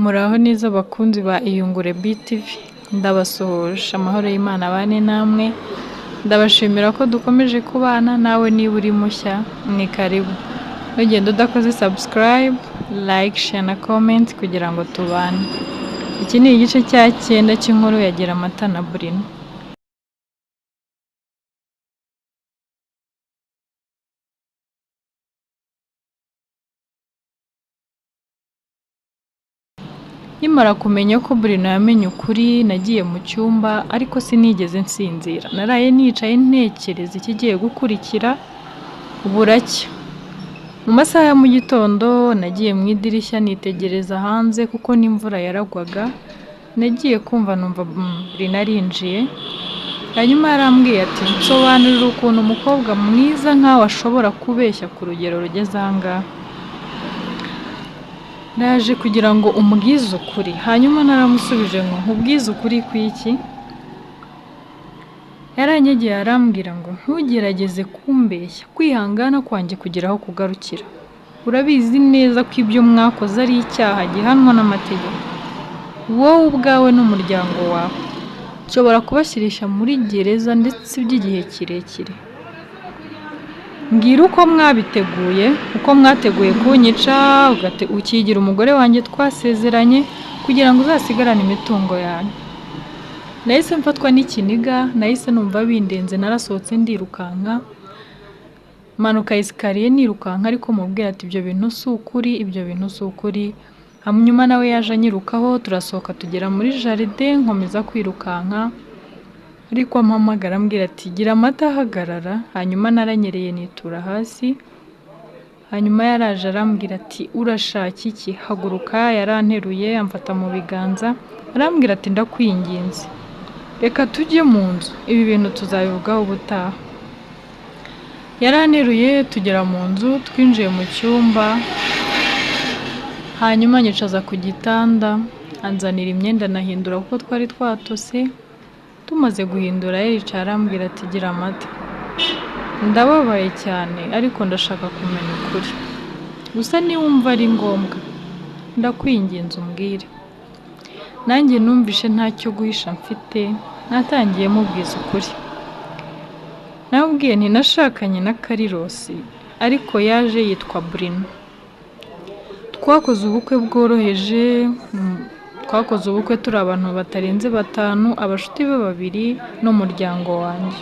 Muraho neza bakunzi ba Iyungure BTV, ndabasuhuje amahoro y'Imana abane namwe, ndabashimira ko dukomeje kubana nawe niba uri mushya ni karibu, ugenda udakoze subscribe, like, share na comment kugira ngo tubane. Iki ni igice cya 9 cy'inkuru ya Giramata na Bruno. Nkimara kumenya ko Bruno yamenye ukuri, nagiye mu cyumba ariko sinigeze nsinzira. Naraye nicaye ntekereza ikigiye gukurikira. Buracya mu masaha ya mu gitondo nagiye mu idirishya nitegereza hanze kuko n'imvura yaragwaga. Nagiye kumva numva Bruno arinjiye, hanyuma yarambwiye ati nsobanurira ukuntu umukobwa mwiza nkawe ashobora kubeshya ku rugero rugeze ahangaha. Naje kugira ngo umbwize ukuri, hanyuma naramusubije ngo nkubwize ukuri kw'iki. Yaranyegeye arambwira ngo ntugerageze kumbeshya, kwihangana kwanjye kugira aho kugarukira. Urabizi neza ko ibyo mwakoze ari icyaha gihanwa n'amategeko. Wowe ubwawe n'umuryango wawe nshobora kubashyirisha muri gereza ndetse by'igihe kirekire. Mbwira uko mwabiteguye, uko mwateguye kunyica, ukigira umugore wanjye twasezeranye kugira ngo uzasigarane imitungo yanyu. Nahise mfatwa n'ikiniga, nahise numva bindenze, narasohotse ndirukanka, manuka esikariye nirukanka ariko mubwira ati ibyo bintu si ukuri, ibyo bintu si ukuri. Hanyuma nawe yaje anyirukaho, turasohoka tugera muri jaride, nkomeza kwirukanka ariko ampamagara ambwira ati Giramata hagarara. Hanyuma naranyereye nitura hasi, hanyuma yaraje arambwira ati urashaka iki, haguruka. Yaranteruye amfata mu biganza arambwira ati ndakwinginze reka tujye mu nzu, ibi bintu tuzabivugaho ubutaha. Yaranteruye tugera mu nzu, twinjiye mu cyumba, hanyuma nyicaza ku gitanda, anzanira imyenda nahindura kuko twari twatose. Tumaze guhindura yicara arambwira ati Giramata, ndababaye cyane ariko ndashaka kumenya ukuri, gusa niwumva ari ngombwa ndakwinginze umbwire. Nanjye numvishe ntacyo guhisha mfite, natangiye mubwiza ukuri. Nabwiye nti nashakanye na Karirosi ariko yaje yitwa Bruno. Twakoze ubukwe bworoheje, twakoze ubukwe turi abantu batarenze 5, abashuti be 2 n'umuryango wanjye.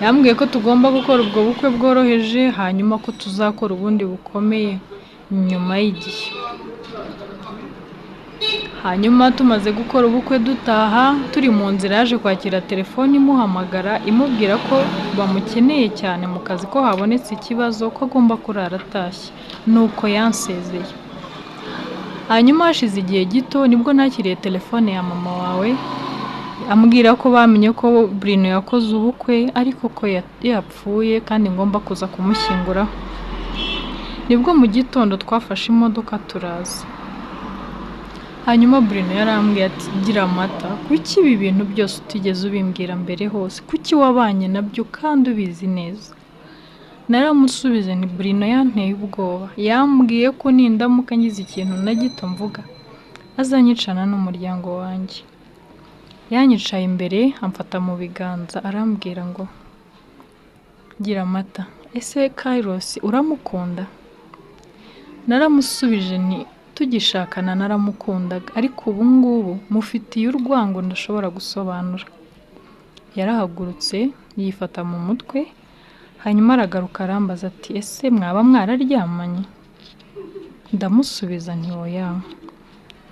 Yambwiye ko tugomba gukora ubwo bukwe bworoheje, hanyuma ko tuzakora ubundi bukomeye nyuma y'igihe. Hanyuma tumaze gukora ubukwe dutaha, turi mu nzira yaje kwakira telefone imuhamagara imubwira ko bamukeneye cyane mu kazi, ko habonetse ikibazo, ko agomba kurara atashye, nuko yansezeye. Hanyuma hashize igihe gito nibwo nakiriye telefone ya mama wawe ambwira ko bamenye ko Bruno yakoze ubukwe ariko ko yapfuye kandi ngomba kuza kumushyingura. Nibwo mu gitondo twafashe imodoka turaza. Hanyuma Bruno yarambwiye ati Giramata, kuki ibi bintu byose utigeze ubimbwira mbere hose, kuki wabanye nabyo kandi ubizi neza? Naramusubize nti Bruno yanteye ubwoba, yambwiye ko nindamuka ngize ikintu na gito mvuga azanyicana n'umuryango wanjye. Yanyicaye imbere amfata mu biganza arambwira ngo Giramata, ese Kairos uramukunda? Naramusubije nti tugishakana naramukundaga ariko ubu ngubu mufitiye urwango ndashobora gusobanura. Yarahagurutse yifata mu mutwe, hanyuma aragaruka arambaza ati ese mwaba mwararyamanye? Ndamusubiza nti oya.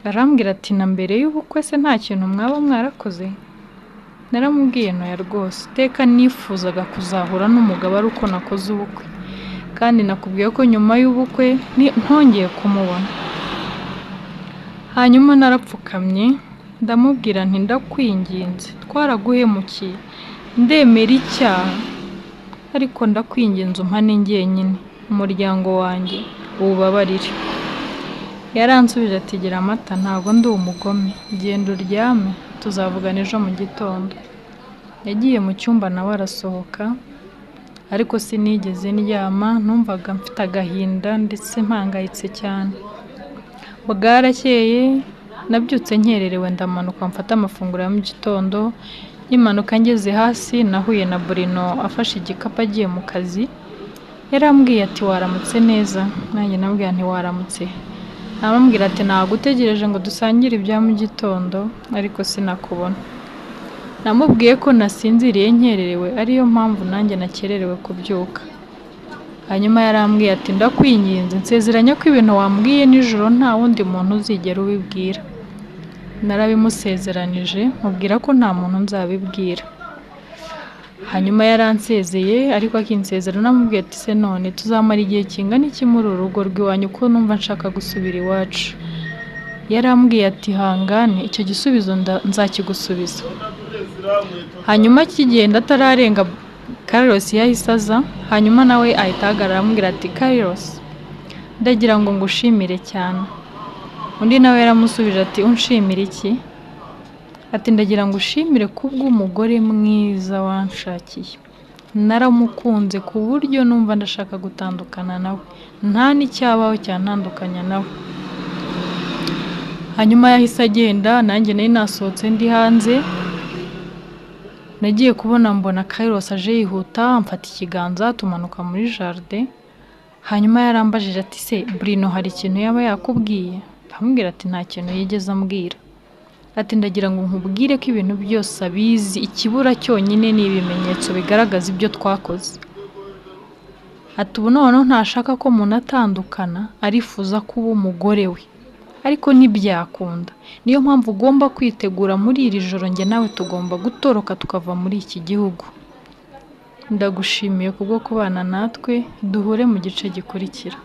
Arambwira ati na mbere y'ubukwe se nta kintu mwaba mwarakoze? Naramubwiye noya rwose, iteka nifuzaga kuzahura n'umugabo ari uko nakoze ubukwe, kandi nakubwiye ko nyuma y'ubukwe ntongeye kumubona. Hanyuma narapfukamye ndamubwira nti ndakwinginze, twaraguhemukiye, ndemera icyaha ariko ndakwinginze umpane njyenyine, umuryango wanjye uwubabarire. Yaransubije ati Giramata, ntabwo ndi umugome, genda uryame tuzavugana ejo mu gitondo. Yagiye mu cyumba nawe arasohoka ariko sinigeze ndyama, numvaga mfite agahinda ndetse mpangayitse cyane. Bwarakeye nabyutse nkererewe ndamanuka mfata amafunguro ya mu gitondo. Nkimanuka ngeze hasi nahuye na Bruno afashe igikapu agiye mu kazi. Yarambwiye ati waramutse neza, nanjye nambwiye nti waramutse. Arambwira ati nagutegereje ngo dusangire ibya mu gitondo ariko sinakubona. Namubwiye ko nasinziriye nkererewe ariyo mpamvu nanjye nakererewe kubyuka. Hanyuma yarambwiye ati ndakwinginze nsezeranya ko ibintu wambwiye nijoro nta wundi muntu uzigera ubibwira. Narabimusezeranije mubwira ko nta muntu nzabibwira. Hanyuma yaransezeye ariko akinsezera namubwiye ati se none tuzamara igihe kingana iki muri uru rugo rw'iwanyu ko numva nshaka gusubira iwacu. Yarambwiye ati hangane icyo gisubizo nzakigusubiza. Hanyuma kigenda atararenga Carlos yahise aza, hanyuma nawe ahita ahagarara aramubwira ati Carlos ndagira ngo ngushimire cyane. Undi nawe yaramusubije ati unshimire iki? Ati ndagira ngo ushimire kubw'umugore mwiza wanshakiye. Naramukunze ku buryo numva ndashaka gutandukana nawe, nta n'icyabaho cyantandukanya nawe. Hanyuma yahise agenda, nanjye nari nasohotse ndi hanze. Nagiye kubona mbona Carlos aje yihuta amfata ikiganza tumanuka muri jardin. Hanyuma yarambajije ati se Bruno hari ikintu yaba yakubwiye? Ambwira ati nta kintu yigeze ambwira. Ati ndagira ngo nkubwire ko ibintu byose abizi, ikibura cyonyine ni ibimenyetso bigaragaza ibyo twakoze. Ati ubu noneho ntashaka ko umuntu atandukana, arifuza kuba umugore we ariko ntibyakunda. Niyo mpamvu ugomba kwitegura muri iri joro njye nawe tugomba gutoroka tukava muri iki gihugu. Ndagushimiye kubwo kubana natwe, duhure mu gice gikurikira.